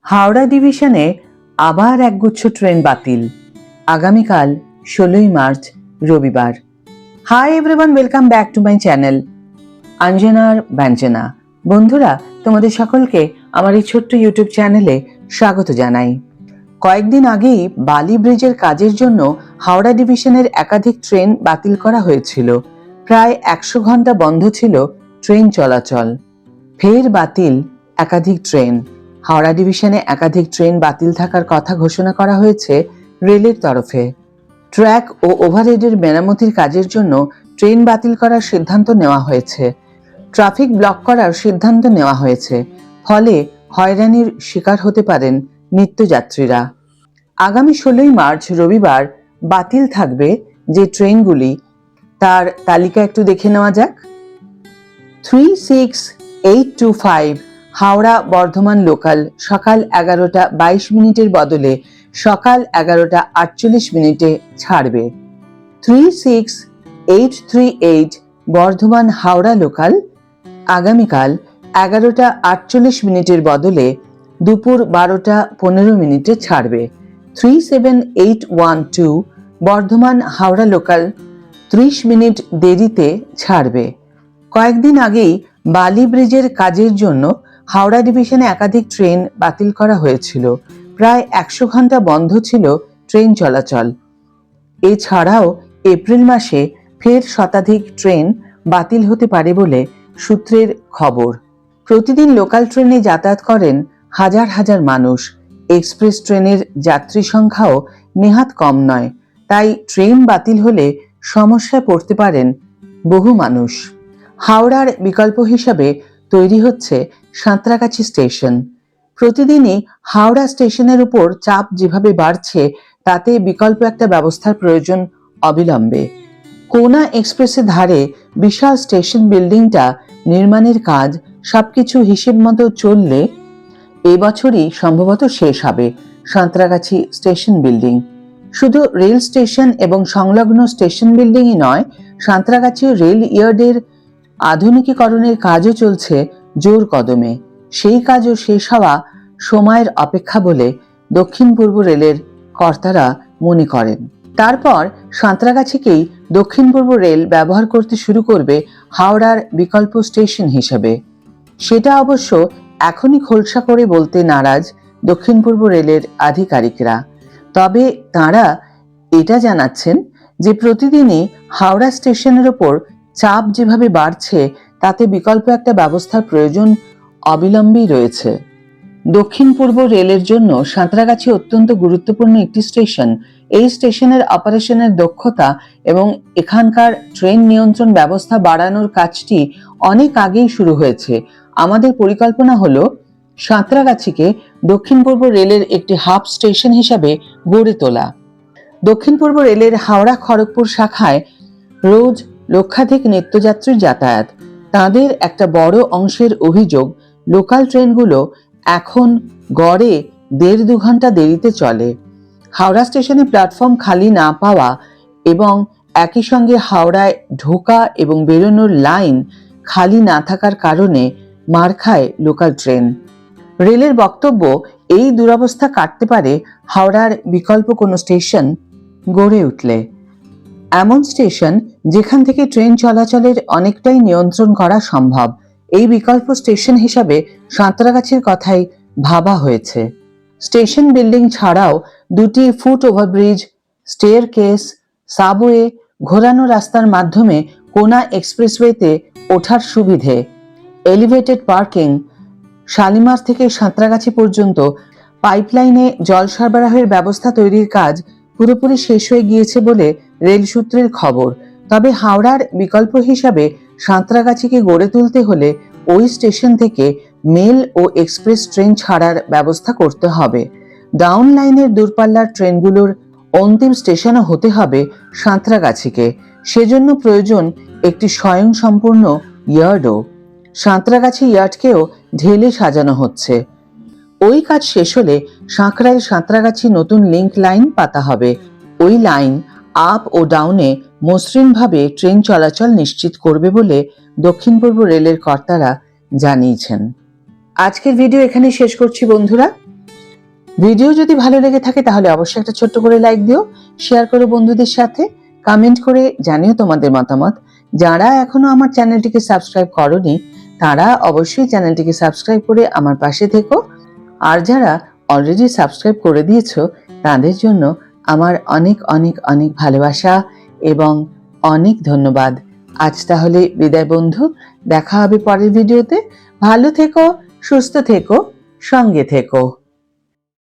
হাওড়া ডিভিশনে আবার একগুচ্ছ ট্রেন বাতিল। আগামীকাল 16ই মার্চ রবিবার। Hi everyone, welcome back to my channel অঞ্জনার ব্যঞ্জনা। বন্ধুরা, তোমাদের সকলকে আমার এই ছোট্ট ইউটিউব চ্যানেলে স্বাগত জানাই। কয়েকদিন আগেই বালি ব্রিজের কাজের জন্য হাওড়া ডিভিশনের একাধিক ট্রেন বাতিল করা হয়েছিল। প্রায় 100 ঘন্টা বন্ধ ছিল ট্রেন চলাচল। ফের বাতিল একাধিক ট্রেন। হাওড়া ডিভিশনে একাধিক ট্রেন বাতিল থাকার কথা ঘোষণা করা হয়েছে রেলের তরফে। ট্র্যাক ও ওভারহেডের মেরামতির কাজের জন্য ট্রেন বাতিল করার সিদ্ধান্ত নেওয়া হয়েছে। ট্রাফিক ব্লক করার সিদ্ধান্ত নেওয়া হয়েছে। ফলে হয়রানির শিকার হতে পারেন নিত্যযাত্রীরা। আগামী 16ই মার্চ রবিবার বাতিল থাকবে যে ট্রেনগুলি, তার তালিকা একটু দেখে নেওয়া যাক। 36825 হাওড়া বর্ধমান লোকাল সকাল 11টা 22 মিনিটের বদলে সকাল 11টা 48 মিনিটে ছাড়বে। 36838 বর্ধমান হাওড়া লোকাল আগামীকাল 11টা 48 মিনিটের বদলে দুপুর 12টা 15 মিনিটে ছাড়বে। 37812 বর্ধমান হাওড়া লোকাল 30 মিনিট দেরিতে ছাড়বে। কয়েকদিন আগেই বালি ব্রিজের কাজের জন্য হাওড়া ডিভিশনে একাধিক ট্রেন বাতিল করা হয়েছিল। প্রায় 100 ঘন্টা বন্ধ ছিল ট্রেন চলাচল। এছাড়াও এপ্রিল মাসে ফের শতাধিক ট্রেন বাতিল হতে পারে বলে সূত্রের খবর। প্রতিদিন লোকাল ট্রেনে যাতায়াত করেন হাজার হাজার মানুষ। এক্সপ্রেস ট্রেনের যাত্রী সংখ্যাও নেহাত কম নয়। তাই ট্রেন বাতিল হলে সমস্যায় পড়তে পারেন বহু মানুষ। হাওড়ার বিকল্প হিসাবে তৈরি হচ্ছে সাঁতরাগাছি স্টেশন। প্রতিদিনই হাওড়া স্টেশনের উপর চাপ যেভাবে বাড়ছে, তাতে বিকল্প একটা ব্যবস্থার প্রয়োজন অবিলম্বে। কোনা এক্সপ্রেসের ধারে বিশাল স্টেশন বিল্ডিংটা নির্মাণের কাজ সবকিছু হিসেব মতো চললে এবছরই সম্ভবত শেষ হবে সাঁতরাগাছি স্টেশন বিল্ডিং। শুধু রেল স্টেশন এবং সংলগ্ন স্টেশন বিল্ডিংই নয়, সাঁতরাগাছি রেল ইয়ার্ডের আধুনিকীকরণের কাজও চলছে জোর কদমে। সেই কাজও শেষ হওয়া সময়ের অপেক্ষা বলে দক্ষিণ পূর্ব রেলের কর্তারা মনে করেন। তারপর সাঁতরাগাছিকেই দক্ষিণ পূর্ব রেল ব্যবহার করতে শুরু করবে হাওড়ার বিকল্প স্টেশন হিসেবে। সেটা অবশ্য এখনই খোলসা করে বলতে নারাজ দক্ষিণ পূর্ব রেলের আধিকারিকরা। তবে তাঁরা এটা জানাচ্ছেন যে প্রতিদিনই হাওড়া স্টেশনের ওপর চাপ যেভাবে বাড়ছে, তাতে বিকল্প একটা ব্যবস্থার প্রয়োজন অবিলম্বেই রয়েছে। দক্ষিণ পূর্ব রেলের জন্য সাঁতরাগাছি অত্যন্ত গুরুত্বপূর্ণ একটি স্টেশন। এই স্টেশনের অপারেশনের দক্ষতা এবং এখানকার ট্রেন নিয়ন্ত্রণ ব্যবস্থা বাড়ানোর কাজটি অনেক আগেই শুরু হয়েছে। আমাদের পরিকল্পনা হলো সাঁতরাগাছিকে দক্ষিণ পূর্ব রেলের একটি হাব স্টেশন হিসাবে গড়ে তোলা। দক্ষিণ পূর্ব রেলের হাওড়া খড়গপুর শাখায় রোজ লক্ষাধিক নিত্যযাত্রীর যাতায়াত। তাদের একটা বড় অংশের অভিযোগ, লোকাল ট্রেনগুলো এখন গড়ে 1.5-2 ঘন্টা দেরিতে চলে। হাওড়া স্টেশনে প্ল্যাটফর্ম খালি না পাওয়া এবং একই সঙ্গে হাওড়ায় ঢোকা এবং বেরোনোর লাইন খালি না থাকার কারণে মার খায় লোকাল ট্রেন। রেলের বক্তব্য, এই দুরবস্থা কাটতে পারে হাওড়ার বিকল্প কোনো স্টেশন গড়ে উঠলে। এমন স্টেশন যেখান থেকে ট্রেন চলাচলের অনেকটাই নিয়ন্ত্রণ করা সম্ভব। এই বিকল্প স্টেশন হিসাবে সাঁতরাগাছির কথাই ভাবা হয়েছে। স্টেশন বিল্ডিং ছাড়াও 2টি ফুট ওভারব্রিজ, স্টেয়ারকেস, সাবওয়ে, ঘোরানো রাস্তার মাধ্যমে কোনা এক্সপ্রেসওয়েতে ওঠার সুবিধে, এলিভেটেড পার্কিং, শালিমার থেকে সাঁতরাগাছি পর্যন্ত পাইপলাইনে জল সরবরাহের ব্যবস্থা তৈরির কাজ পুরোপুরি শেষ হয়ে গিয়েছে বলে রেল সূত্রের খবর। তবে হাওড়ার বিকল্প হিসাবে সাঁতরাগাছিকে গড়ে তুলতে হলে ওই স্টেশন থেকে মেল ও এক্সপ্রেস ট্রেন ছাড়ার ব্যবস্থা করতে হবে। ডাউন লাইনের দূরপাল্লার ট্রেনগুলোর অন্তিম স্টেশনও হতে হবে সাঁতরাগাছিকে। সেজন্য প্রয়োজন একটি স্বয়ংসম্পূর্ণ ইয়ার্ডও। সাঁতরাগাছি ইয়ার্ডকেও ঢেলে সাজানো হচ্ছে। ওই কাজ শেষ হলে সাঁকরাইল সাঁতরাগাছি নতুন লিংক লাইন পাতা হবে। ওই লাইন আপ ও ডাউনে মসৃণভাবে ট্রেন চলাচল নিশ্চিত করবে বলে দক্ষিণ পূর্ব রেলের কর্তারা জানিয়েছেন। আজকের ভিডিও এখানে শেষ করছি বন্ধুরা। ভিডিও যদি ভালো লেগে থাকে তাহলে অবশ্যই একটা ছোট্ট করে লাইক দিও, শেয়ার করো বন্ধুদের সাথে, কমেন্ট করে জানিও তোমাদের মতামত। যারা এখনো আমার চ্যানেলটিকে সাবস্ক্রাইব করোনি তারা অবশ্যই চ্যানেলটিকে সাবস্ক্রাইব করে আমার পাশে থেকো। আর যারা অলরেডি সাবস্ক্রাইব করে দিয়েছো তাদের জন্য আমার অনেক অনেক অনেক ভালোবাসা এবং অনেক ধন্যবাদ। আজ তাহলে বিদায় বন্ধু, দেখা হবে পরের ভিডিওতে। ভালো থেকো, সুস্থ থেকো, সঙ্গে থেকো।